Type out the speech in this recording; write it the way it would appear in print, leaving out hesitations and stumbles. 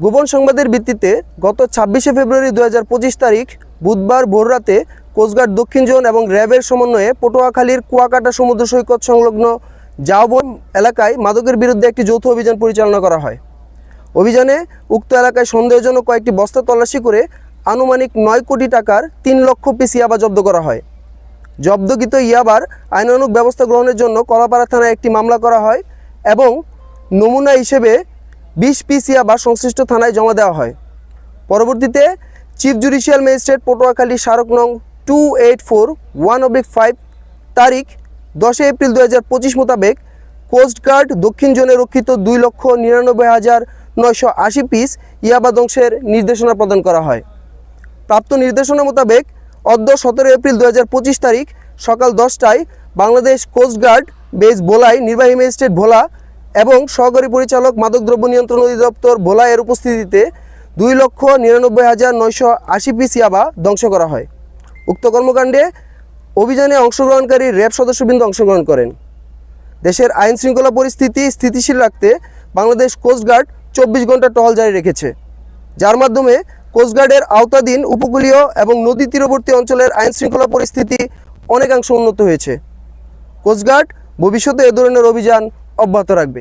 গোপন সংবাদের ভিত্তিতে গত 26শে ফেব্রুয়ারি 2025 তারিখ বুধবার ভোররাতে কোস্টগার্ড দক্ষিণ জোন এবং র্যাবের সমন্বয়ে পটুয়াখালীর কুয়াকাটা সমুদ্র সৈকত সংলগ্ন জাওবন এলাকায় মাদকের বিরুদ্ধে একটি যৌথ অভিযান পরিচালনা করা হয়। অভিযানে উক্ত এলাকায় সন্দেহজনক কয়েকটি বস্তা তল্লাশি করে আনুমানিক 9 কোটি টাকার 3 লক্ষ পিস ইয়াবা জব্দ করা হয়। জব্দকৃত ইয়াবার আইনানুগ ব্যবস্থা গ্রহণের জন্য কলাপাড়া থানায় একটি মামলা করা হয় এবং নমুনা হিসেবে 20 পিস ইয়াবা সংশ্লিষ্ট থানায় জমা দেওয়া হয়। পরবর্তীতে চিফ জুডিশিয়াল ম্যাজিস্ট্রেট পটুয়াখালী স্মারক নং 2841/5 তারিখ 10 এপ্রিল 2025 মোতাবেক কোস্টগার্ড দক্ষিণ জোনে রক্ষিত 2,99,980 পিস ইয়াবা ধ্বংসের নির্দেশনা প্রদান করা হয়। প্রাপ্ত নির্দেশনা মোতাবেক অদ্য 17 এপ্রিল 2025 তারিখ সকাল 10টায় বাংলাদেশ কোস্টগার্ড বেস ভোলায় নির্বাহী ম্যাজিস্ট্রেট ভোলা এবং সহকারী পরিচালক মাদকদ্রব্য নিয়ন্ত্রণ অধিদপ্তর ভোলা এর উপস্থিতিতে 2,99,980 পিস ইয়াবা ধ্বংস করা হয়। উক্ত কর্মকাণ্ডে অভিযানে অংশগ্রহণকারী র্যাব সদস্যবৃন্দ অংশগ্রহণ করেন। দেশের আইন শৃঙ্খলা পরিস্থিতি স্থিতিশীল রাখতে বাংলাদেশ কোস্টগার্ড 24 ঘন্টা টহল জারি রেখেছে, যার মাধ্যমে কোস্টগার্ডের আওতাধীন উপকূলীয় এবং নদী তীরবর্তী অঞ্চলের আইন শৃঙ্খলা পরিস্থিতি অনেকাংশ উন্নত হয়েছে। কোস্টগার্ড ভবিষ্যতে এ ধরনের অভিযান অব্যাহত রাখবে।